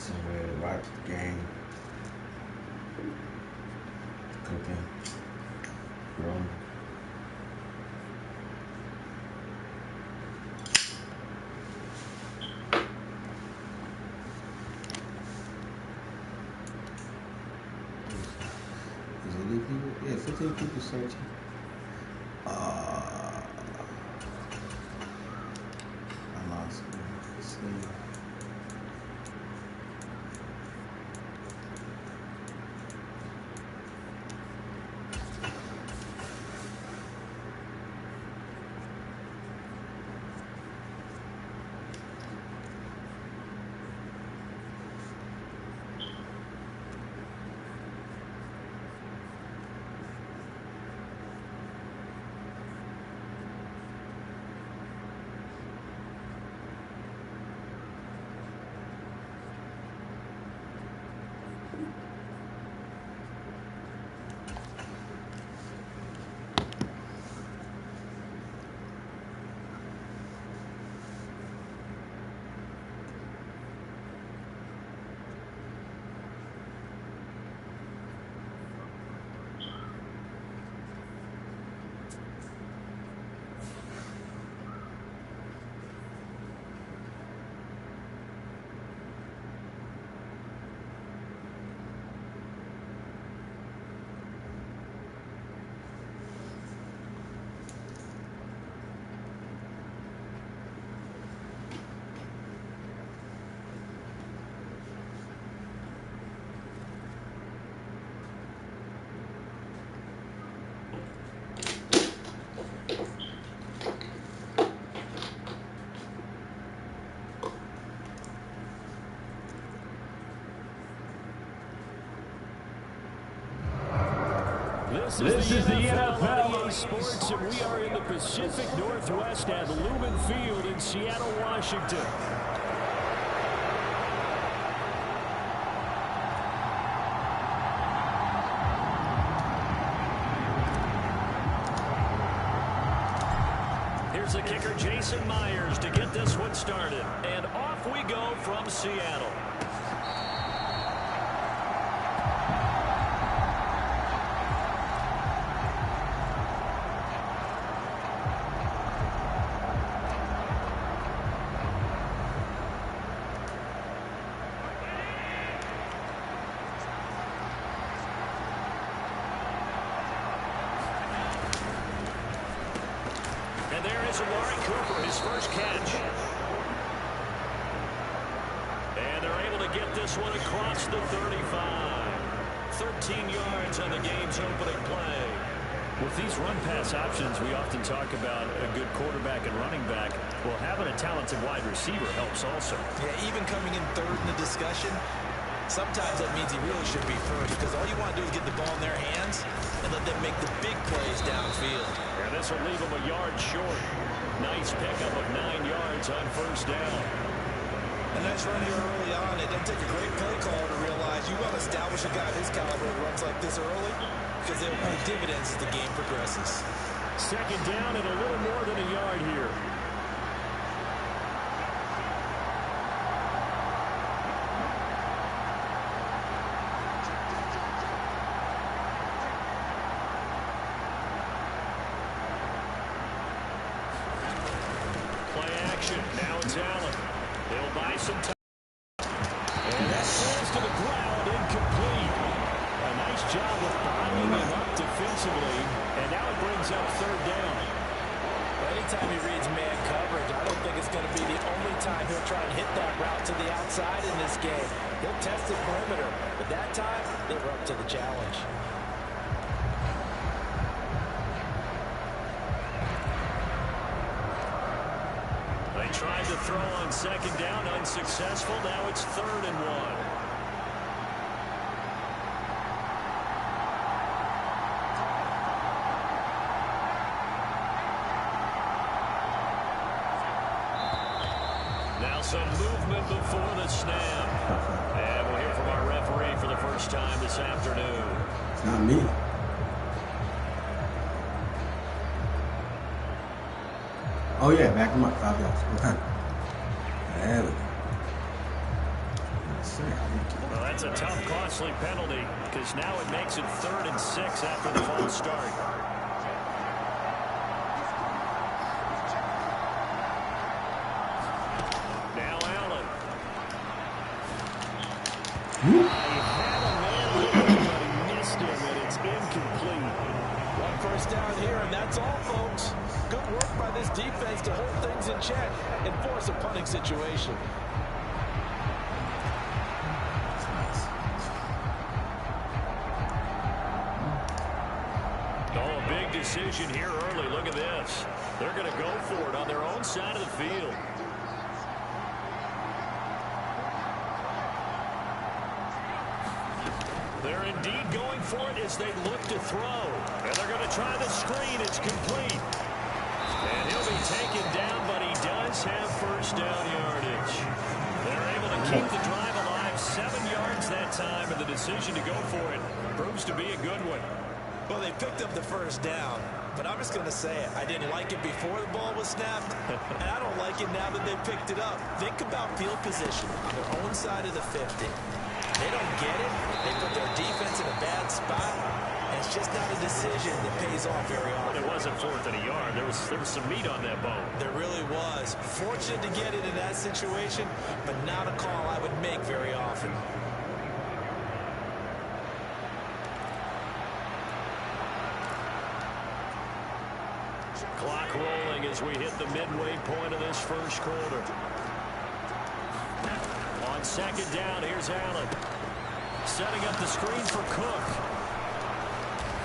somewhere, watch the game, cooking, growing. Is it any people? Yeah, 15 people searching. I lost it. See. This is the NFL Sports, and we are in the Pacific Northwest at Lumen Field in Seattle, Washington. Here's the kicker, Jason Myers, to get this one started. And off we go from Seattle. And there is Amari Cooper, his first catch. And they're able to get this one across the 35. 13 yards on the game's opening play. With these run-pass options, we often talk about a good quarterback and running back. Well, having a talented wide receiver helps also. Yeah, even coming in third in the discussion, sometimes that means he really should be first, because all you want to do is get the ball in their hands and let them make the big plays downfield. And this will leave them a yard short. Nice pickup of 9 yards on first down. A nice run here early on. It doesn't take a great play caller to realize you want to establish a guy of his caliber who runs like this early, because they'll pay dividends as the game progresses. Second down and a little more than a yard here. Play action. Now it's Allen. They'll buy some time. And that falls to the ground, incomplete. A nice job of bombing him up defensively. And now it brings up third down. Well, anytime he reads man coverage, I don't think it's going to be the only time he'll try and hit that route to the outside in this game. He'll test the perimeter, but that time, they were up to the challenge. They tried to throw on second down, unsuccessful. Now it's 3rd and 1. Now some movement before the snap. And we'll hear from our referee for the first time this afternoon. It's not me. Oh yeah, back him up 5 yards. Okay. There we go. Nice. Well, that's a tough, costly penalty because now it makes it 3rd and 6 after the false start. Now Allen. He had a man open, but he missed him, and it's incomplete. One first down here, and that's all, folks. Good work by this defense to hold things in check and force a punting situation. Oh, a big decision here early. Look at this. They're going to go for it on their own side of the field. They're indeed going for it as they look to throw. And they're going to try the screen. It's complete. And he'll be taken down, but he does have first down yardage. They're able to keep the drive alive. 7 yards that time, and the decision to go for it proves to be a good one. Well, they picked up the first down, but I'm just going to say it. I didn't like it before the ball was snapped, and I don't like it now that they picked it up. Think about field position on their own side of the 50. They don't get it. They put their defense in a bad spot, and it's just not a decision that pays off very often. It wasn't 4th and a yard. There was some meat on that bone. There really was. Fortunate to get it in that situation, but not a call I would make very often. Clock rolling as we hit the midway point of this first quarter. On 2nd down, here's Allen. Setting up the screen for Cook.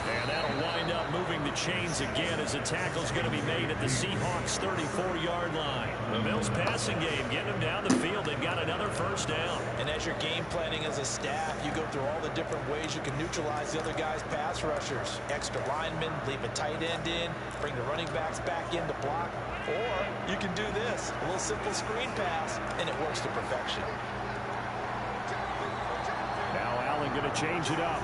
And that'll wind up moving the chains again as a tackle's going to be made at the Seahawks' 34-yard line. The Bills passing game getting them down the field. They've got another first down. And as you're game planning as a staff, you go through all the different ways you can neutralize the other guy's pass rushers. Extra linemen, leave a tight end in, bring the running backs back in to block. Or you can do this, a little simple screen pass, and it works to perfection. Now Allen going to change it up.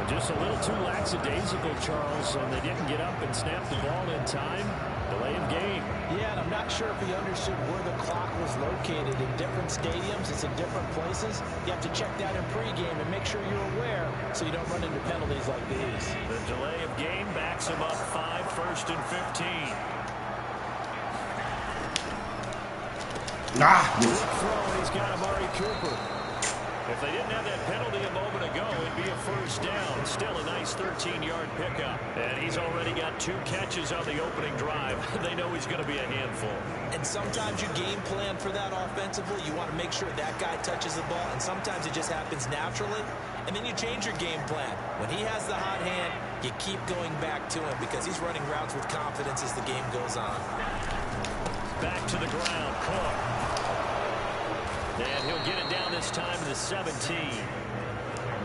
Just a little too lackadaisical, Charles, and they didn't get up and snap the ball in time. Delay of game. Yeah, and I'm not sure if he understood where the clock was located. In different stadiums, it's in different places. You have to check that in pregame and make sure you're aware so you don't run into penalties like these. The delay of game backs him up 5, 1st and 15. Good throw, and he's got Amari Cooper. If they didn't have that penalty a moment ago, it'd be a first down. Still a nice 13-yard pickup. And he's already got 2 catches on the opening drive. They know he's going to be a handful. And sometimes you game plan for that offensively. You want to make sure that guy touches the ball, and sometimes it just happens naturally. And then you change your game plan. When he has the hot hand, you keep going back to him because he's running routes with confidence as the game goes on. Back to the ground, Cook. And he'll get it down this time to the 17.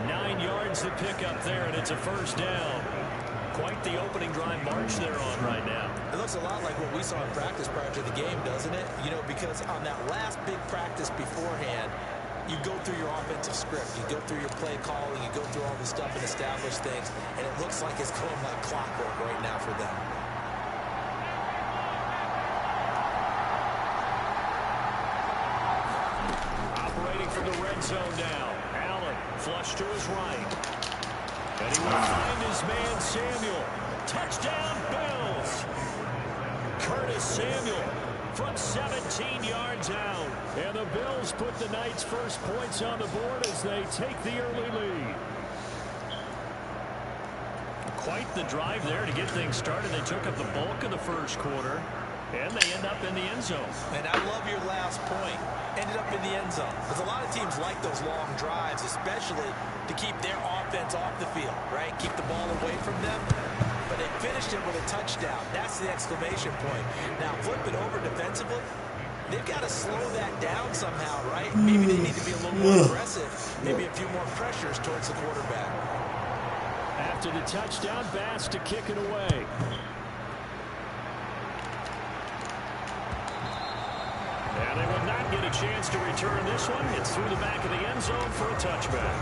9 yards to pick up there, and it's a first down. Quite the opening drive march they're on right now. It looks a lot like what we saw in practice prior to the game, doesn't it? You know, because on that last big practice beforehand, you go through your offensive script, you go through your play calling, you go through all the stuff and establish things, and it looks like it's going like clockwork right now for them. From the red zone now. Allen flush to his right. And he will find his man Samuel. Touchdown Bills. Curtis Samuel from 17 yards out. And the Bills put the night's first points on the board as they take the early lead. Quite the drive there to get things started. They took up the bulk of the first quarter. And they end up in the end zone. And I love your last point. Ended up in the end zone. Because a lot of teams like those long drives, especially to keep their offense off the field, right? Keep the ball away from them. But they finished it with a touchdown. That's the exclamation point. Now, flip it over defensively. They've got to slow that down somehow, right? Maybe they need to be a little more aggressive. Maybe a few more pressures towards the quarterback. After the touchdown, Bass to kick it away. And they will not get a chance to return this one. It's through the back of the end zone for a touchback.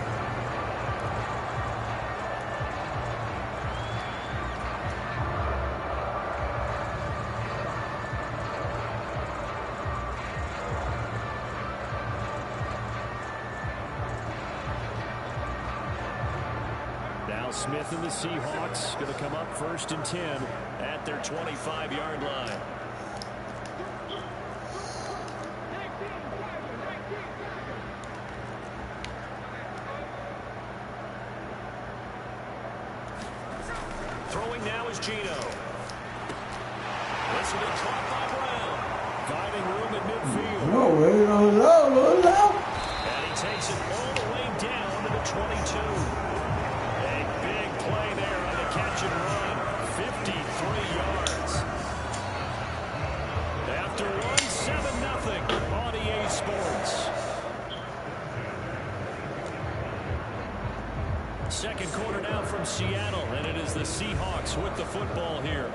Smith and the Seahawks going to come up 1st and 10 at their 25-yard line. Throwing now is Gino. This will be caught by Brown. Finding room at midfield. No. And he takes it all the way down to the 22. A big play there on the catch and run. 53 yards. After one, 7-0 on EA Sports. Second quarter now from Seattle, and it is the Seahawks with the football here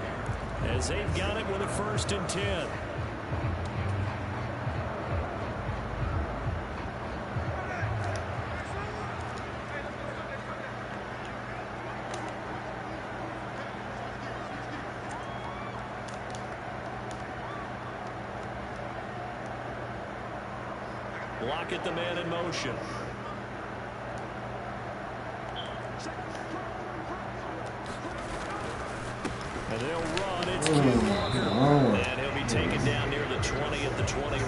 as they've got it with a 1st and 10. Block at the man in motion. And they'll run. It's Q Walker. And he'll be taken down near the 20 at the 21.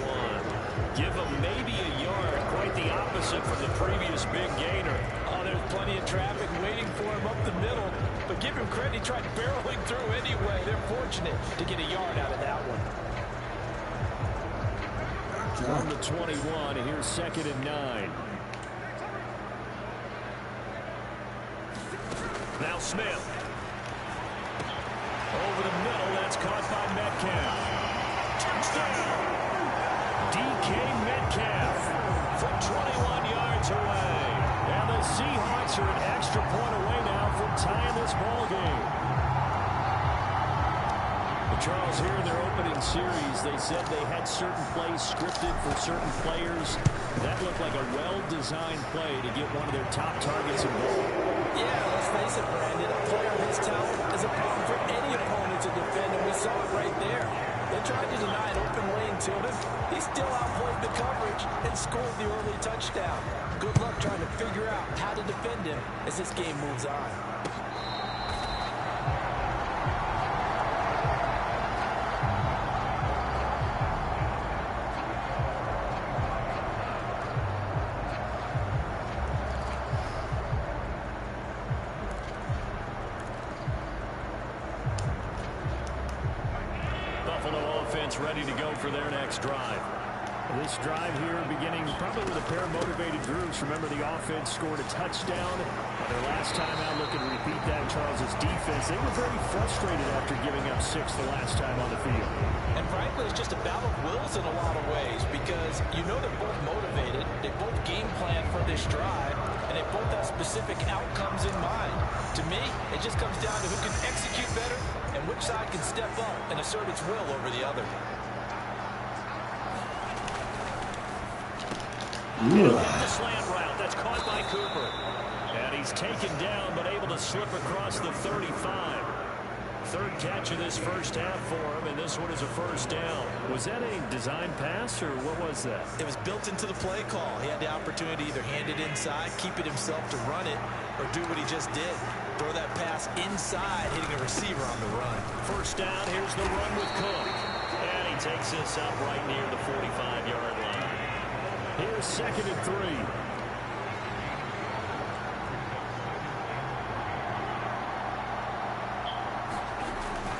Give him maybe a yard. Quite the opposite from the previous big gainer. Oh, there's plenty of traffic waiting for him up the middle. But give him credit. He tried barreling through anyway. They're fortunate to get a yard out of that one. On the 21, here's 2nd and 9. Now Smith. Over the middle, that's caught by Metcalf. Touchdown! DK Metcalf from 21 yards away. And the Seahawks are an extra point away now from tying this ball game. Charles, here in their opening series, they said they had certain plays scripted for certain players. That looked like a well-designed play to get one of their top targets involved. Yeah, let's face it, Brandon. A player of his talent is a problem for any opponent to defend, and we saw it right there. They tried to deny an open lane to him. He still outplayed the coverage and scored the early touchdown. Good luck trying to figure out how to defend him as this game moves on. Ready to go for their next drive. This drive here beginning probably with a pair of motivated groups. Remember, the offense scored a touchdown their last time out. Looking to repeat that in Charles's defense. They were very frustrated after giving up 6 the last time on the field. And frankly, it's just a battle of wills in a lot of ways because you know they're both motivated. They both game plan for this drive, and they both have specific outcomes in mind. To me, it just comes down to who can execute better and which side can step up and assert its will over the other. The slant route, that's caught by Cooper. And he's taken down, but able to slip across the 35. Third catch of this first half for him, and this one is a 1st down. Was that a design pass, or what was that? It was built into the play call. He had the opportunity to either hand it inside, keep it himself to run it, or do what he just did. Throw that pass inside, hitting a receiver on the run. 1st down, here's the run with Cook. And he takes this up right near the 45-yard line. Here's 2nd and 3.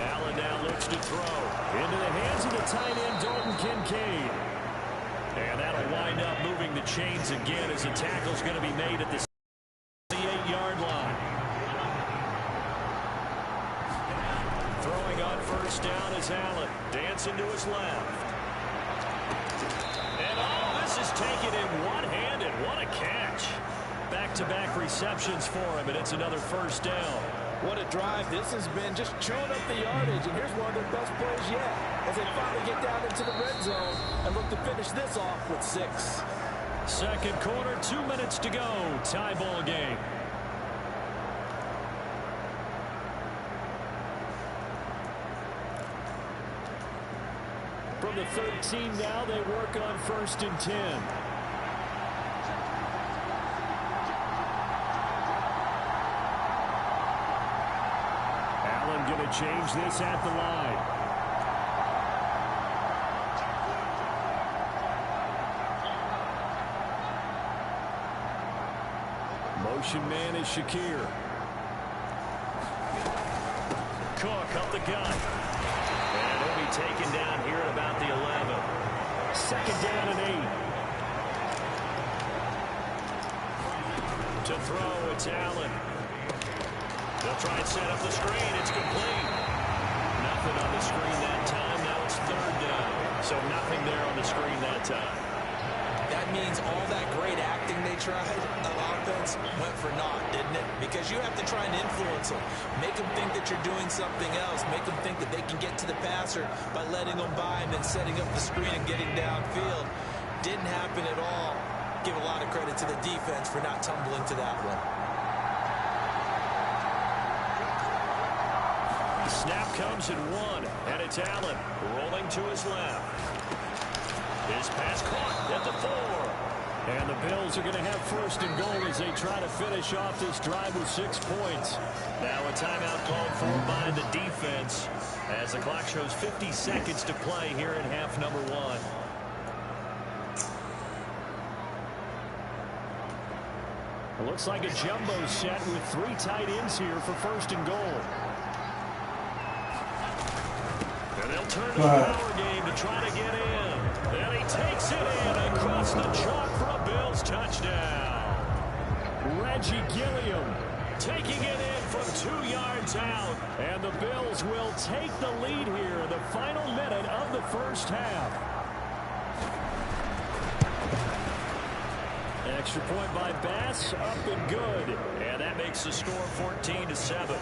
Allen now looks to throw. Into the hands of the tight end, Dalton Kincaid. And that'll wind up moving the chains again as the tackle's going to be made at the 8-yard line. Throwing on 1st down is Allen. Dancing to his left. And this is taken in one-handed. What a catch. Back-to-back receptions for him, and it's another 1st down. What a drive this has been, just chewing up the yardage, and here's one of their best plays yet as they finally get down into the red zone and look to finish this off with 6. Second quarter, 2 minutes to go. Tie ball game. From the 13 now, they work on 1st and 10. change this at the line. Motion man is Shakir. Cook up the gut. And he'll be taken down here at about the 11. Second down and 8. To throw, it's Allen. They'll try and set up the screen. It's complete. Nothing on the screen that time. Now it's third down. So nothing there on the screen that time. That means all that great acting they tried of offense went for naught, didn't it? Because you have to try and influence them. Make them think that you're doing something else. Make them think that they can get to the passer by letting them by and then setting up the screen and getting downfield. Didn't happen at all. Give a lot of credit to the defense for not tumbling to that one. Snap comes in 1, and it's Allen rolling to his left. His pass caught at the 4. And the Bills are going to have first and goal as they try to finish off this drive with 6 points. Now a timeout called for by the defense as the clock shows 50 seconds to play here in half number 1. It looks like a jumbo set with 3 tight ends here for first and goal. And they'll turn to the power game to try to get in. And he takes it in across the chalk for a Bills touchdown. Reggie Gilliam taking it in from 2 yards out. And the Bills will take the lead here in the final minute of the first half. Extra point by Bass, up and good. And that makes the score 14-7.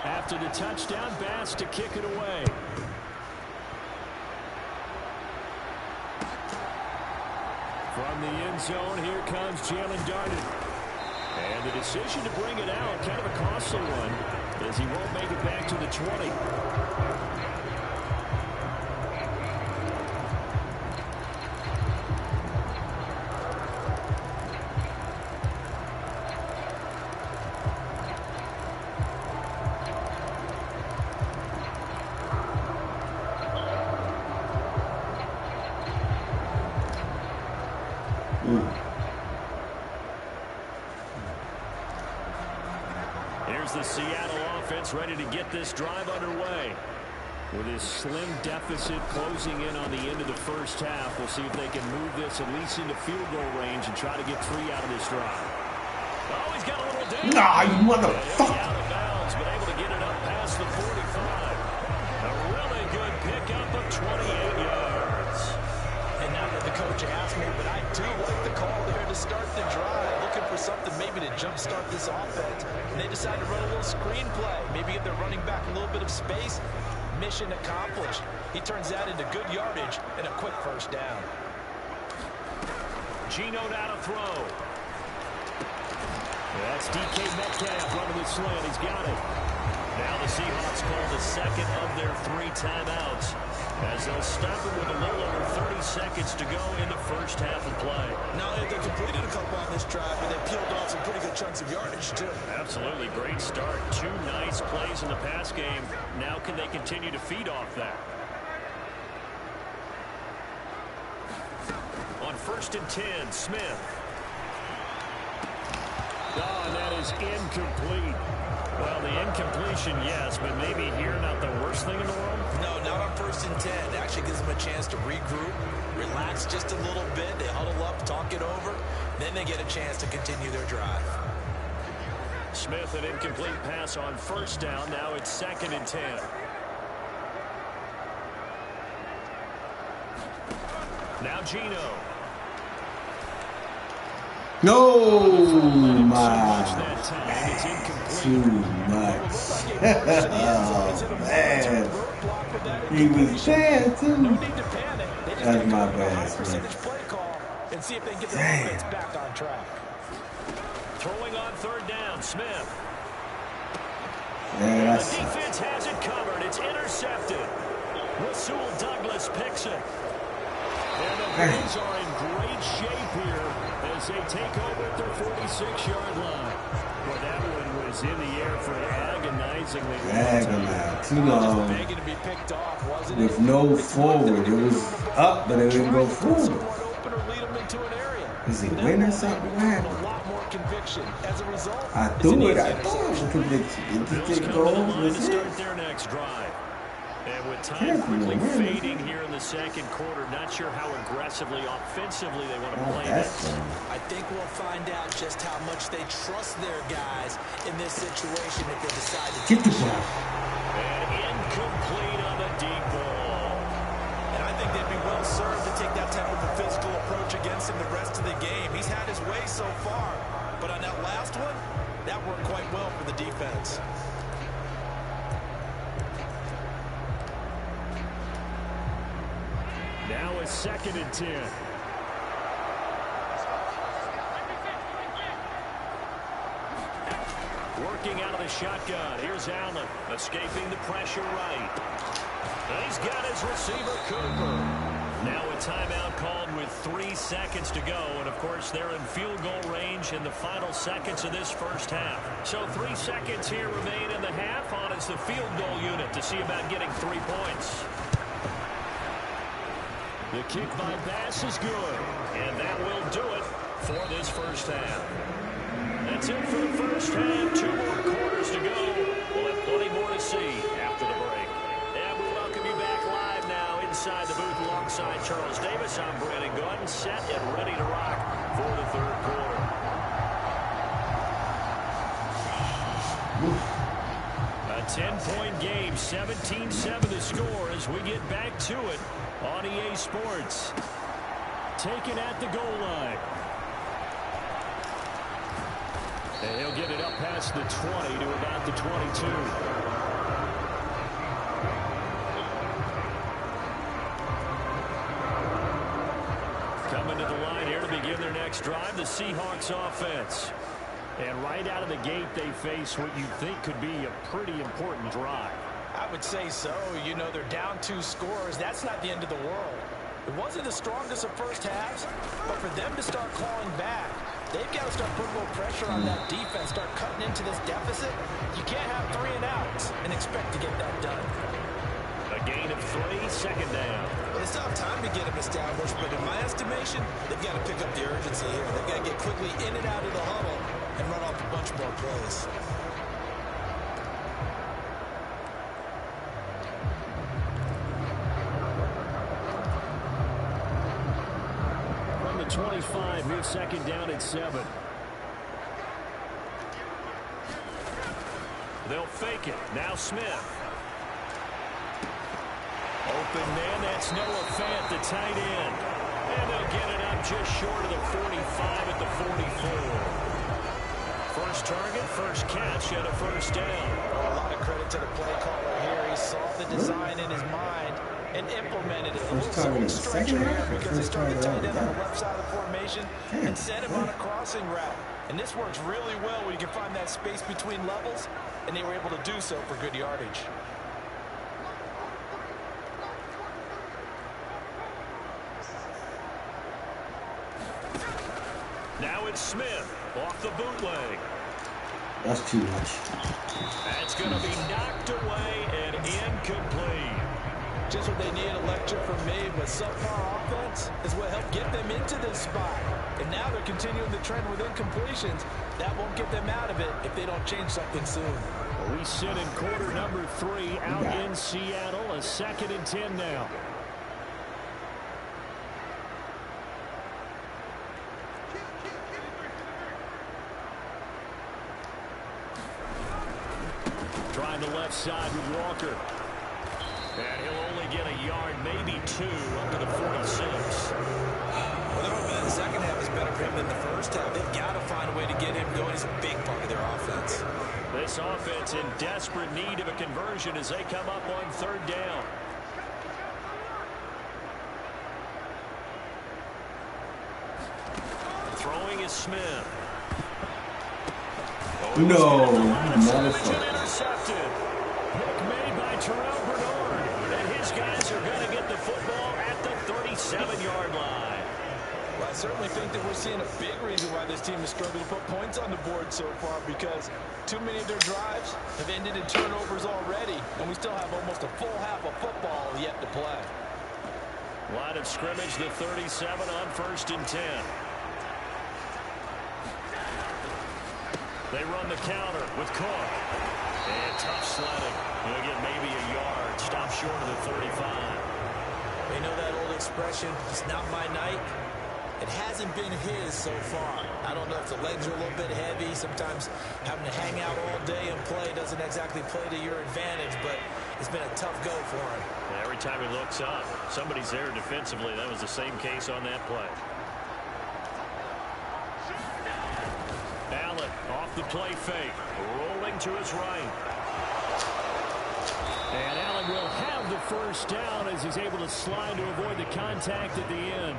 After the touchdown, Bass to kick it away. From the end zone, here comes Jalen Darden. And the decision to bring it out, kind of a costly one, as he won't make it back to the 20. Here's the Seattle offense ready to get this drive underway. With his slim deficit closing in on the end of the first half, we'll see if they can move this at least into field goal range and try to get 3 out of this drive. Oh, he's got a little damage. Nah, you motherfucker. Out of bounds, but able to get it up past the 45. A really good pickup of 28 yards. And now that the coach asked me, but I do like the call there to start the drive. Looking for something maybe to jumpstart this offense. And they decide to run a little screen play. Maybe give their running back a little bit of space. Mission accomplished. He turns that into good yardage and a quick first down. Geno now to throw. That's DK Metcalf running the slant. He's got it. Now the Seahawks call the second of their 3 timeouts as they'll stop it with a little over 30 seconds to go in the first half of play. Not only have they completed a couple on this drive, but they peeled off some pretty good chunks of yardage, too. Absolutely. Great start. 2 nice plays in the pass game. Now can they continue to feed off that? On 1st and 10, Smith. Oh, and that is incomplete. Well, the incompletion, yes, but maybe here not the worst thing in the world? No, not on 1st and 10. It actually gives them a chance to regroup, relax just a little bit. They huddle up, talk it over. Then they get a chance to continue their drive. Smith, an incomplete pass on 1st down. Now it's 2nd and 10. Now Geno. No, my. Too much. Oh, man. He was there, too. That's my bad, man. and see if they can get their offense back on track. Throwing on third down, Smith. Yeah, The defense has it covered. It's intercepted. Rasul Douglas picks it. And the Bulls are in great shape here as they take over at their 46-yard line. Well, that one was in the air for agonizingly long. Too long. Begging to be picked off, wasn't With no forward. It was up, but it didn't go forward. Is he winning or something? What happened? I threw it. I thought it was a conviction. It just didn't go over. That's it. Their next drive. And with time quickly fading here in the second quarter, not sure how aggressively, offensively they want to play this. I think we'll find out just how much they trust their guys in this situation if they decide to get the ball. And incomplete on the deep ball. And I think they'd be well served to take that type of a physical approach against him the rest of the game. He's had his way so far, but on that last one, that worked quite well for the defense. Now it's 2nd and 10. Working out of the shotgun. Here's Allen, escaping the pressure right. And he's got his receiver, Cooper. Now a timeout called with 3 seconds to go. And, of course, they're in field goal range in the final seconds of this first half. So 3 seconds here remain in the half. On is the field goal unit to see about getting 3 points. The kick by Bass is good, and that will do it for this first half. That's it for the first half. 2 more quarters to go. We'll have plenty more to see after the break. And we welcome you back live now inside the booth alongside Charles Davis. I'm Brandon Gordon, set and ready to rock for the third quarter. A 10-point game, 17-7 the score as we get back to it on EA Sports. Taken at the goal line. And he'll get it up past the 20 to about the 22. Coming to the line here to begin their next drive, the Seahawks offense. And right out of the gate, they face what you think could be a pretty important drive. I would say so. You know, they're down 2 scores. That's not the end of the world. It wasn't the strongest of first halves, but for them to start clawing back, they've got to start putting a little pressure on that defense, start cutting into this deficit. You can't have 3 and outs and expect to get that done. A gain of 3, 2nd down. Well, it's not time to get them established, but in my estimation, they've got to pick up the urgency here. They've got to get quickly in and out of the huddle and run off a bunch more plays. From the 25, here's 2nd down and 7. They'll fake it. Now Smith. Open man, that's Noah Fant, the tight end. And they'll get it up just short of the 45 at the 44. First target, first catch, and a first down. Well, a lot of credit to the play caller here. He saw the design in his mind and implemented it. First target in the second half, because they started tight end on the left side of the formation and sent him on a crossing route. And this works really well when you can find that space between levels, and they were able to do so for good yardage. Now it's Smith off the bootleg. That's too much. That's going to be knocked away and incomplete. Just what they need, a lecture from me, but subpar offense is what helped get them into this spot. And now they're continuing the trend with incompletions. That won't get them out of it if they don't change something soon. We sit in quarter number 3 out in Seattle. A 2nd and 10 now. Trying the left side with Walker. And he'll only get a yard, maybe 2, up to the 46. Well, their opening in the second half is better for him than the first half. They've got to find a way to get him going. He's a big part of their offense. This offense in desperate need of a conversion as they come up on 3rd down. Smith. No, Intercepted. motherfucker. Pick made by Terrell Bernard. And his guys are going to get the football at the 37-yard line. Well, I certainly think that we're seeing a big reason why this team is struggling to put points on the board so far, because too many of their drives have ended in turnovers already, and we still have almost a full half of football yet to play. Line of scrimmage, the 37 on 1st and 10. They run the counter with Cook. And tough sledding. He'll get maybe a yard. Stop short of the 35. You know that old expression, it's not my night? It hasn't been his so far. I don't know if the legs are a little bit heavy. Sometimes having to hang out all day and play doesn't exactly play to your advantage, but it's been a tough go for him. Every time he looks up, somebody's there defensively. That was the same case on that play. Allen off the play fake, rolling to his right. And Allen will have the first down as he's able to slide to avoid the contact at the end.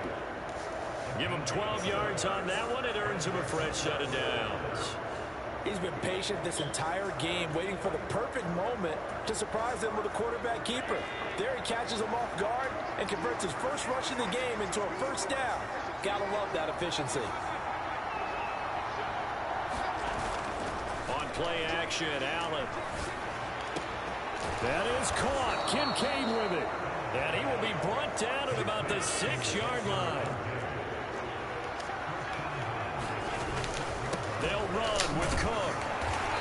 Give him 12 yards on that one. It earns him a fresh set of downs. He's been patient this entire game, waiting for the perfect moment to surprise them with a quarterback keeper. There he catches him off guard and converts his first rush of the game into a first down. Gotta love that efficiency. On play action, Allen. That is caught. Kincaid with it. And he will be brought down at about the 6-yard line. They'll run with Cook.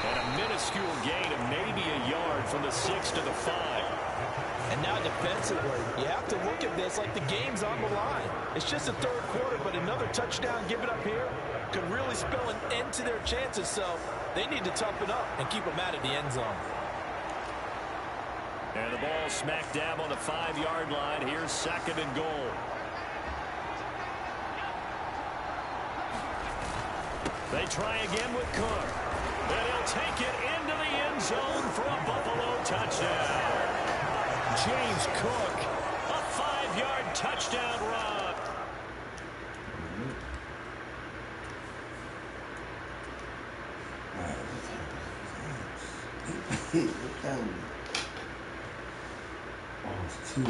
And a minuscule gain of maybe a yard from the 6 to the 5. And now defensively, you have to look at this like the game's on the line. It's just the third quarter, but another touchdown given up here could really spell an end to their chances. So they need to toughen up and keep them out of the end zone. And the ball smack dab on the 5-yard line. Here's 2nd and goal. They try again with Cook. And he'll take it into the end zone for a Buffalo touchdown. James Cook, a 5-yard touchdown run. Oh, it's 2.